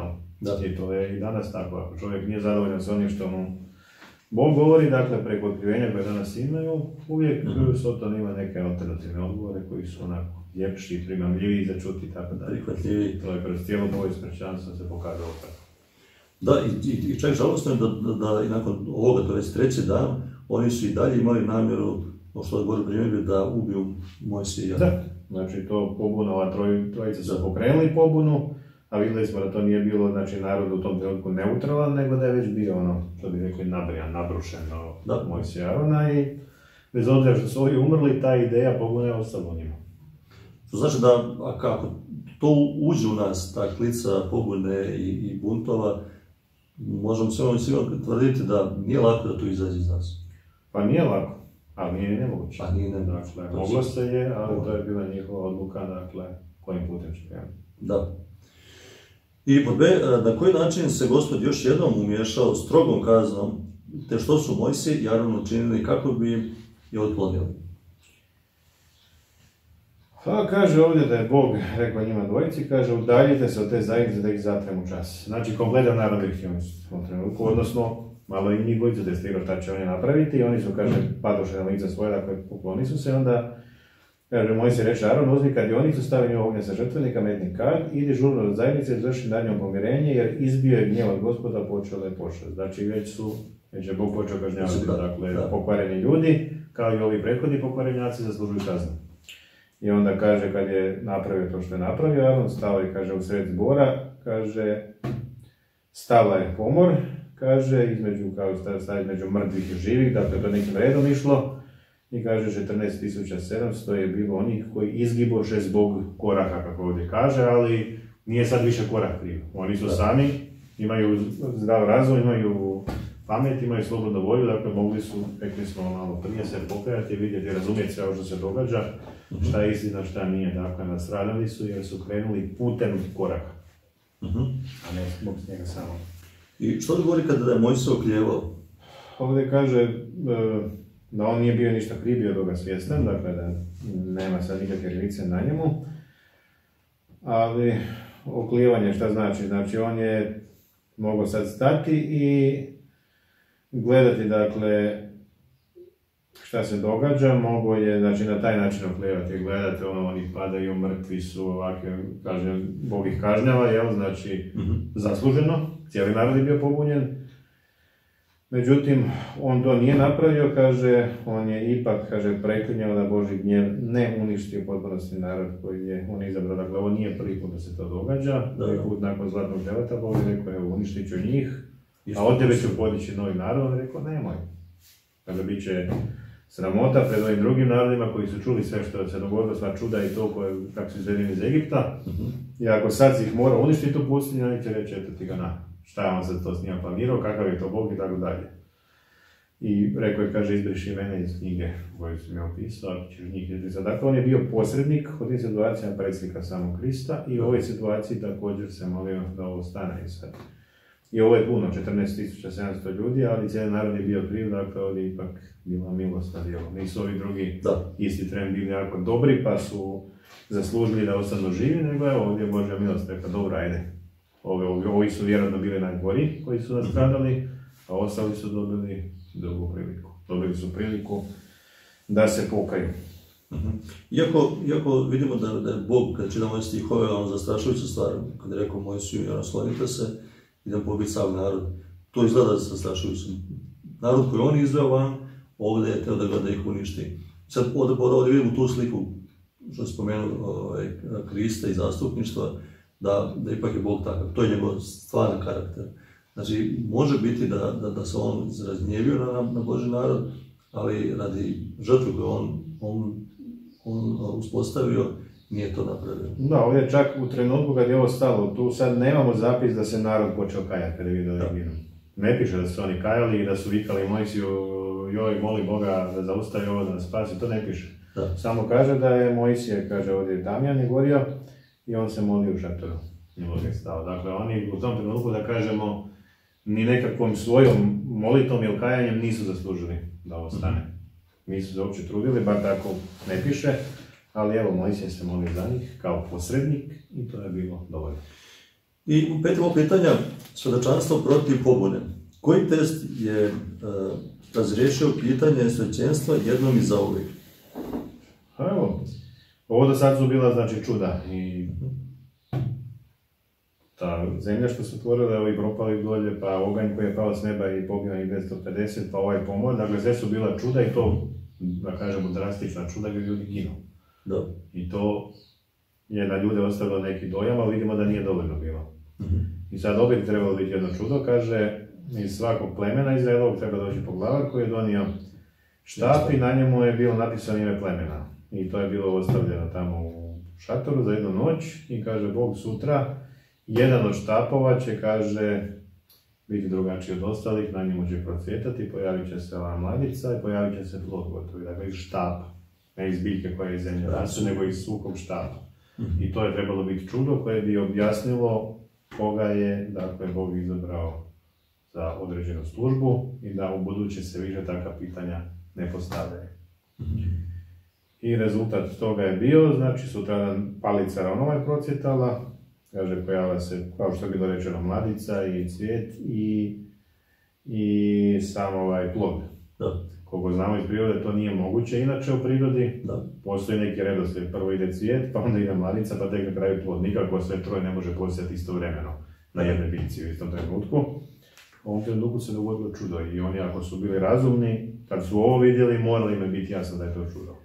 I to je i danas tako, ako čovjek nije zadovoljan s onim što mu Bog govori, dakle, preko otkrivenja koje danas imaju, uvijek Soton ima neke alternativne odgovore koji su onako ljepši, primamljiviji za čuti i tako dalje. Prihvatljiviji. To je kroz cijelo povijest kršćanstva se pokazalo tako. Da, i čak žalostno je da i nakon ovoga, to već treći dan, oni su i dalje imali namjeru, što je Božo primjerio, da ubiju Mojsija i Arona. Da, znači to pobuna, ova trojica su pokrenuli pobunu, a vidjeli smo da to nije bilo, znači, narod u tom trenutku neutralan, nego da je već bio ono, što bi rekli, nabrijan, nabrušen Mojsija i Arona i bez obzira što su ovi umrli, ta ideja pobune ostala u njima. To znači da, ako to uđe u nas, ta klica pobune i buntova, možemo sigurno tvrditi da nije lako da to izađe iz nas. Pa nije lako, ali nije nemoguće. Pa nije nemoguće. Dakle, moglo se je, ali to je bila njihova odluka, dakle, kojim putem će krenuti. Da. I pod B, na koji način se Gospod još jednom umiješao strogom kaznom, te što su Mojsije i Aron učinili kako bi je otklonili? Pa kaže ovdje da je Bog rekao njima dvojici, kaže udaljite se od te zajednice da ih zatrem u čas. Znači kompletan narod ih je u trenutku, odnosno malo i njih dvojicu testirao šta će oni napraviti i oni su, kaže, padoše na lice svoje, dakle pokloni su se, onda kaže Mojsije reče Aron, uzmi kadionicu, stavi njoj ognja sa žrtvenika, metni kad, idi žurno do zajednice, izvrši nad njom pomirenje, jer izbio je gnjev od Gospoda, počela je pošast. Znači već je Bog počeo kažnjavati, dakle pokvareni ljudi, kao i ovi prethodni pokvarenjaci zaslužuju kaznu. I onda kaže, kad je napravio to što je napravio, Aron stao i kaže u sred zbora, kaže, stala je pomor, kaže, između mrtvih i živih, dakle to nekim redom išlo, i kaže 14.700 je bilo onih koji izgiboše zbog koraka, kako ovdje kaže, ali nije sad više korak kriv. Oni su sami, imaju zdrav razum, imaju pamet, imaju slobodnu volju, dakle mogli su, rekli smo malo prije, se pokajati, vidjeti, razumjeti sve ovo što se događa, šta je istina, šta nije. Dakle, nastradali su jer su krenuli putem koraka, a ne zbog njega samo. I što govori kada je Mojsije oklijevao? Ovdje kaže da on nije bio ništa kriv, bio toga svjestan, dakle da nema sad nikakve krivice na njemu, ali oklijevanje šta znači? Znači on je mogao sad stati i gledati, dakle, šta se događa, mogo je, znači, na taj način oklijevati, gledate, oni padaju, mrtvi su, ovakve, kažem, Bog ih kažnjava, jel, znači, zasluženo, cijeli narod je bio pobunjen. Međutim, on to nije napravio, kaže, on je ipak, kaže, preklinjao da Božji gnjev ne uništi u potpunosti narod koji je on izabrao. Dakle, ovo nije prvi put da se to događa, prvi put nakon Zlatnog teleta, Bog je rekao, evo, uništit ću njih, a od tebe ću podići novi narod, on je rekao, nemoj. Kada bit će sramota pred ovim drugim narodima koji su čuli sve što se dogodilo, sva čuda i to kako su izvedeni iz Egipta, i ako sad si ih mora uništiti u pustinju, oni će reći, eto ti ga na. Šta je on sad to s njima planirao, kakav je to Bog i tako dalje. I rekao je, kaže, izbriši mene iz knjige koju sam je opisao, ako ćeš njih izbrisati. Dakle, on je bio posrednik u tim situacijama, predslika samog Krista i u ovoj situaciji također se molio da ovo stane i sad. I ovo je puno, 14.700 ljudi, ali cijeli narod je bio kriv, dakle ovdje ipak bila milost na djelu. Nisu ovi drugi isti tren bili jako dobri, pa su zaslužili da ostanu živi, nego evo ovdje je Božja milost, rekla, dobro, ajde. Ovi su vjerojatno bili najgori koji su nastradali, a ostali su dobili drugu priliku. Dobili su priliku da se pokaju. Iako vidimo da je Bog, kada čitamo ove stihove, on zastrašujuću stvar, kada je rekao Mojsiju, naslonite se, idem pobiti sav narod. To izgleda zastrašujuće. Narod koji on izveo van, ovdje je teo da gleda ih uništi. Sad ovdje vidimo tu sliku, što je spomenuo Krista i zastupništva, da ipak je Bog takav. To je njegov stvarni karakter. Znači, može biti da se on razgnjevio na Božji narod, ali radi žrtve koju on uspostavio, nije to napravio. Da, ovdje čak u trenutku kad je ovo stalo, tu sad nemamo zapis da se narod počeo kajati kada je vidio Eginu. Ne piše da su oni kajali i da su vikali Mojsiju, joj, moli Boga da zaustavi ovo, da nas spasi, to ne piše. Da. Samo kaže da je Mojsije, kaže ovdje tamjan je gorio i on se molio u šatoru. Milog je stao. Dakle, oni u tom trenutku, da kažemo, ni nekakvom svojom molitvom ili kajanjem nisu zaslužili da ovo stane. Nisu se uopće trudili, bar tako ne piše. Ali evo, Mojsije se molio za njih kao posrednik i to je bilo dovoljno. I petimo pitanja, svjedočanstvo protiv pobune. Koji test je razriješio pitanje svećenstva jednom i zauvijek? Evo, ovo do sad su bila, znači, čuda i ta zemlja što su otvorile, ovi propali dolje, pa oganj koji je pao s neba i pobio ih 250, pa ovaj pomor, dakle sve su bila čuda i to, da kažemo, drastična čuda gdje ljudi ginu. Da. I to je na ljude ostavilo neki dojam, ali vidimo da nije dovoljno bilo. I sad opet trebalo biti jedno čudo, kaže, iz svakog plemena Izraelovog treba doći poglavar koji je donio štap i na njemu je bilo napisano ime plemena. I to je bilo ostavljeno tamo u šatoru za jednu noć i kaže Bog sutra, jedan od štapova će, kaže, biti drugačiji od ostalih, na njemu će procvjetati, pojavit će se ova mladica i pojavit će se plod gotovi, dakle iz štapa. Ne iz biljke koja je iz zemlje raste, nego iz sukog štapa. I to je trebalo biti čudo koje bi objasnilo koga je, dakle, Bog izabrao za određenu službu i da u buduće se više takva pitanja ne postavljaju. I rezultat toga je bio, znači sutradan palica ravnova je procvjetala, kaže, pojavila se, kao što je bilo rečeno, mladica i cvijet i sam ovaj plod. Da. Koliko znamo iz prirode, to nije moguće inače u prirodi. Da. Postoji neki redoslijed, prvo ide cvijet, pa onda ide mladica, pa tek na kraju plod. Nikako sve troje ne može postojati istovremeno na jednoj biljci u istom trenutku. U ovom trenutku se dogodilo čudo i oni, ako su bili razumni, kad su ovo vidjeli, morali im biti jasno da je to čudo.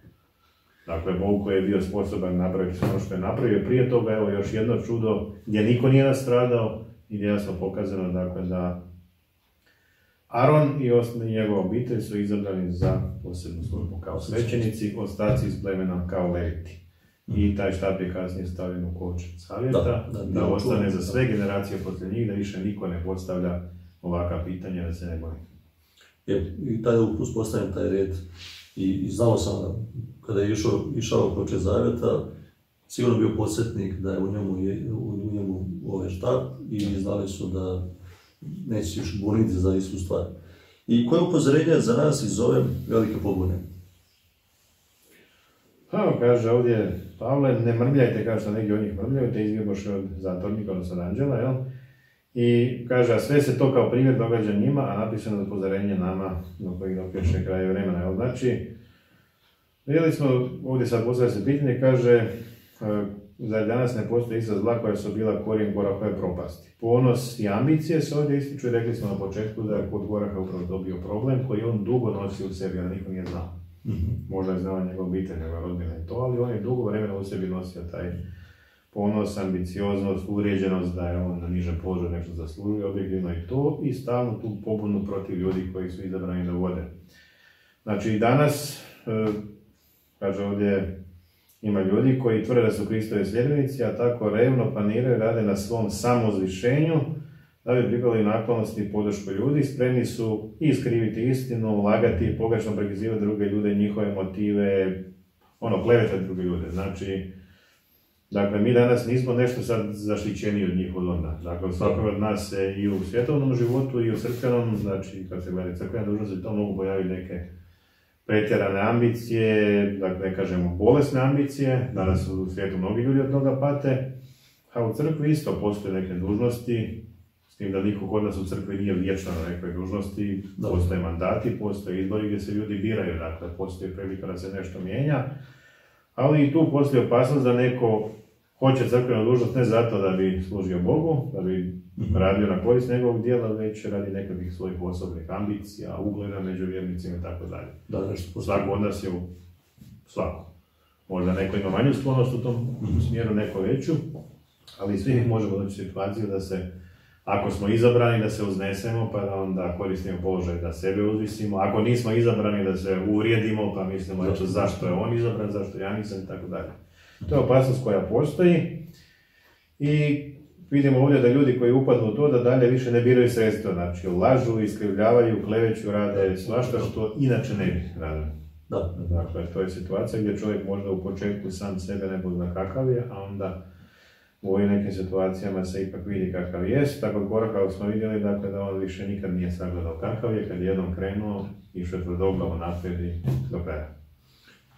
Dakle, Bog koji je bio sposoban napraviti sve ono što je napravio. Prije toga, evo, još jedno čudo gdje niko nije nastradao i gdje jasno pokazano, dakle, da Aron i njegova obitelj su izabrani za posebnu službu kao svećenici, ostaci iz plemena kao leviti. I taj štap je kasnije stavljen u kovčeg zavjeta, da ostane za sve generacije poslije njih, da više niko ne postavlja ovakva pitanja, da se ne boji. I taj je uspostavljen taj red. I znao sam da kada je išao kovčeg zavjeta, sigurno bio podsjetnik da je u njemu ovaj štap i znali su da neće se još buniti za istu stvar. I koje upozorenje za nas iz ove velike pobune? Kaže ovdje Pavle, ne mrmljajte kao što neki od njih mrmljaju, te izbjegoše od zatvornika, odnosno od anđela, jel? I kaže, a sve se to kao primjer događa njima, a napisano je upozorenje nama do kojih dopiše kraj vremena, jel? Znači, vidjeli smo, ovdje sad postavlja se pitanje, kaže, zar danas ne postoji ista zla koja su bila korijen Korahove propasti. Ponos i ambicije se ovdje ističu i rekli smo na početku da je kod Koraha upravo dobio problem koji on dugo nosi u sebi, a niko nije znao. Možda je znao njegov obitelj, njegova rodbina i to, ali on je dugo vremena u sebi nosio taj ponos, ambicioznost, uređenost, da je on na nižem položaju nešto zaslužio, objektivno i to, i stalno tu pobunu protiv ljudi koji su izabrani da vode. Znači i danas, kaže ovdje, ima ljudi koji tvrde da su Kristovi sljedbenici, a tako revno planiraju, rade na svom samozvišenju, da bi pripali naklonosti i podršku ljudi, spremni su i iskriviti istinu, lagati, pogrešno prikazivati druge ljude, njihove motive, klevetati druge ljude. Znači, dakle, mi danas nismo nešto sad zaštićeni od njih od onda. Dakle, svakog od nas se i u svjetovnom životu i u crkvenom, znači, kad se gleda crkvena dužnosti, to mogu pojaviti neke pretjerane ambicije, dakle, ne kažemo bolesne ambicije, danas u svijetu mnogi ljudi od toga pate, a u crkvi isto postoje neke dužnosti, s tim da niko kod nas u crkvi nije vječno na nekoj dužnosti, postoje mandati, postoje izbori gdje se ljudi biraju, dakle, postoji prilika da se nešto mijenja, ali i tu postoji opasnost da neko hoće crkvenu dužnost ne zato da bi služio Bogu, da bi radio na korist njegovog dijela, već radi nekakvih svojih osobnih ambicija, ugleda među vjernicima i tako dalje. Svako od nas je svako. Možda neko ima manju sklonost u tom smjeru, neko veću, ali svi možemo doći u situaciju da se, ako smo izabrani, da se uznesemo, pa da onda koristimo položaj da sebe uzvisimo. Ako nismo izabrani, da se uvrijedimo, pa mislimo eto zašto je on izabran, zašto ja nisam i tako dalje. To je opasnost koja postoji i vidimo ovdje da ljudi koji upadnu u to da dalje više ne biraju sredstva, znači lažu, iskrivljavaju, kleveću, rade svašta što inače ne bi radili. Dakle, to je situacija gdje čovjek možda u početku sam sebe ne pozna kakav je, a onda u ovim nekim situacijama se ipak vidi kakav jest. Tako od Koraha smo vidjeli dakle, da on više nikad nije sagledao kakav je, kad je jednom krenuo, išao je tvrdoglavo naprijed i do kraja.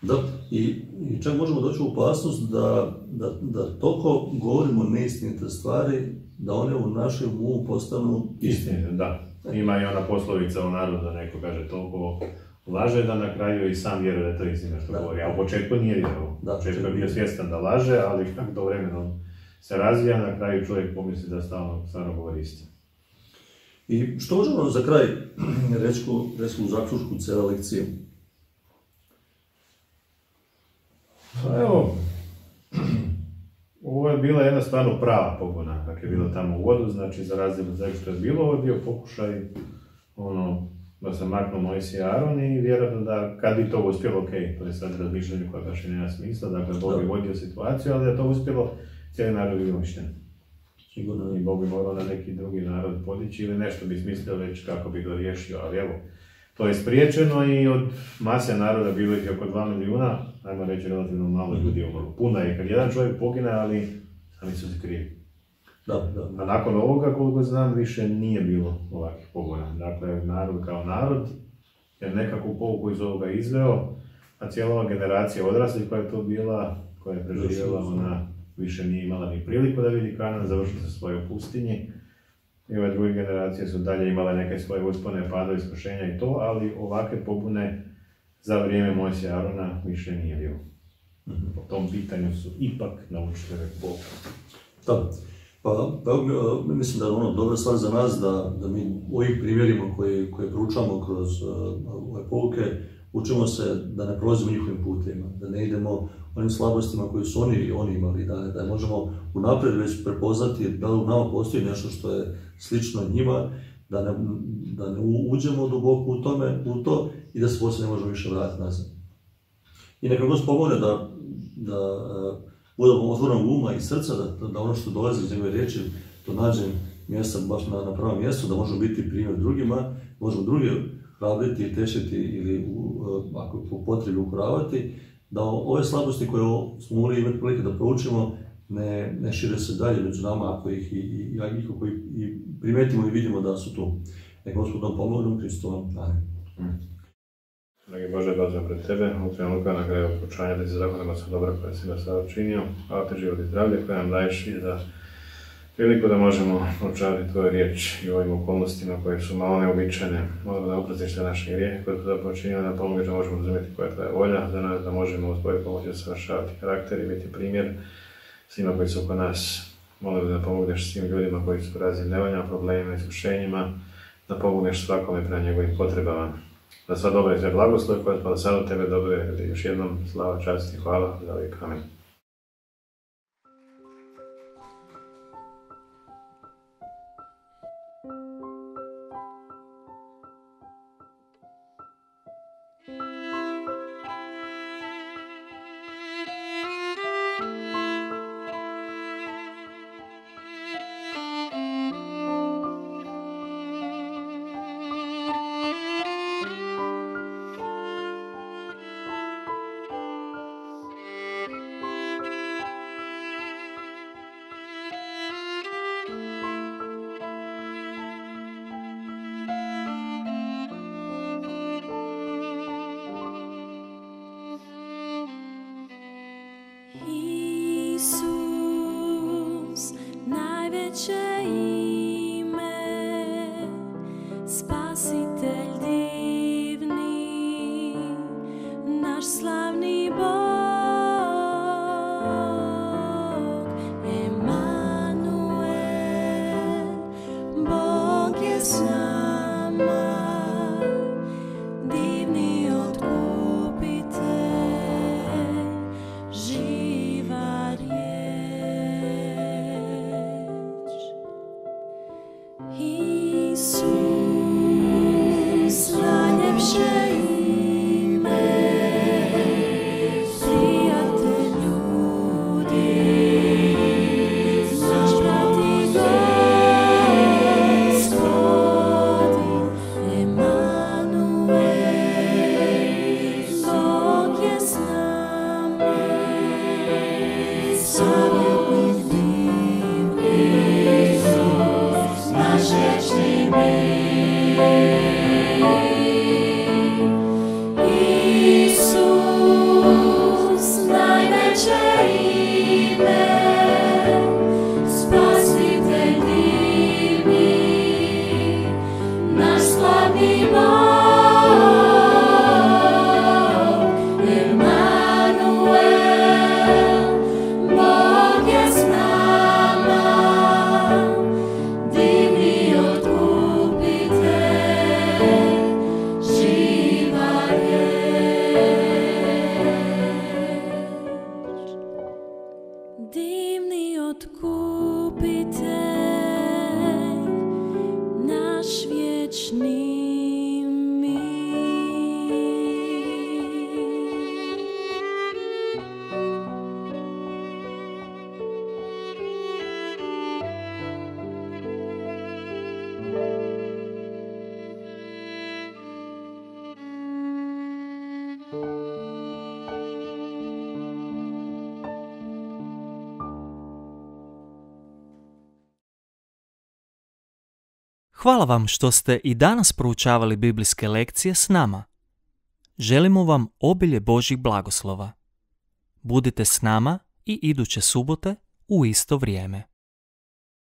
Da, i čak možemo doći u opasnost da toliko govorimo neistinite stvari, da one u našem umu postanu istinite. Da, ima i ona poslovica u narodu da neko kaže toliko laže da na kraju i sam vjeruje da je to istina što govori, a u početku nije vjerovao. U početku je bio svjestan da laže, ali kako to vremenom se razvija, na kraju čovjek pomisli da stvarno govori istinu. I što možemo za kraj reći u zaključku cijele lekcije? Pa evo, ovo je bila jedna stvarno prava pobuna, kako je bilo tamo u vodu, znači za razliku od što je bilo, ovo je bio pokušaj da se maknu Mojsije i Aron i vjerojatno da kad bi to uspjelo, to je sad razmišljanje koja baš i nema smisla, dakle Bog bi vodio situaciju, ali da je to uspjelo, cijeli narod bi uništen. I Bog bi morao na neki drugi narod podići ili nešto bi smislio već kako bi ga riješio, ali evo, to je spriječeno i od mase naroda bilo ih oko 2 milijuna, ajmo reći relativno malo ljudi umrlo. Puno je kad jedan čovjek pogine, ali sami su se krivi. A nakon ovoga, koliko znam, više nije bilo ovakvih pogona. Dakle, narod kao narod je nekakvu pouku iz ovoga izveo, a cijela ova generacija odraslih koja je to bila, koja je preživjela, ona više nije imala ni priliku da vidi Kanan, završila se svoje u pustinji. I ove druge generacije su dalje imale neke svoje uspone, padove, iskušenja i to, ali ovakve pobune za vrijeme Mojsija i Arona više nije bilo. Po tom pitanju su ipak naučili pouku. Da. Pa mislim da je dobra stvar za nas da mi u ovim primjerima koje proučavamo kroz ove pouke učimo se da ne prolazimo njihovim putevima, da ne idemo onim slabostima koje su oni imali, da možemo unaprijed već prepoznati da li u nama postoji nešto što je slično njima, da ne uđemo duboko u to i da se poslije ne možemo više vratiti nazad. I neka Gospod pomogne da budemo otvorenog uma i srca, da ono što dolazi iz njegove riječi, to nađem mjesta baš na pravom mjestu, da možemo biti primjer drugima, možemo druge hrabriti, tešiti ili ako po potrebi ukoravati, da ove slabosti koje smo mogli imati prilike da proučimo ne šire se dalje među nama ako ih i primetimo i vidimo da su tu. Neka Gospod nam pomogne u Kristovom. Amen. Dragi Bože, dolazimo pred Tebe, u trenutka na kraju počanja da Ti se zahvalimo za dobro koje si nas sada učinio, hvala Ti život i zdravlje koje nam daješ i za priliku da možemo proučavati Tvoju riječ i u ovim okolnostima koje su malo neobičajne. Molimo da oprostiš sve naše grijehe koje Ti počinio, da pomoći da možemo razumjeti koja je Tvoja volja za nas, da možemo uz Tvoju pomoć savršavati karakter i biti primjer svima koji su oko nas. Molim da pomogneš svim ljudima koji su u raznim nevoljama, problemima, iskušenjima, da pomogneš svakome prema njegovim potrebama. Da sva dobra i sve blagoslove koje pa sad od Tebe dobre, još jednom slava, čast i hvala za uvijek. Amen. Isus, najveće ime, Spasitelj divni, naš slavni Bog, Emanuel, Bog je s nama, divni otkupitelj, živa riječ. Isus, najljepše ime, prijatelj ljudi, naš brat i Gospodin, Emanuel, Bog je s nama, savjetnik divni, naš vječni mir. Isus, najveće ime, Spasitelj divni, naš slavni Bog, Emanuel, Bog je s nama, divni otkupitelj, živa riječ. Divni otkupitelj, naš vječni mir. Hvala vam što ste i danas proučavali biblijske lekcije s nama. Želimo vam obilje Božjih blagoslova. Budite s nama i iduće subote u isto vrijeme.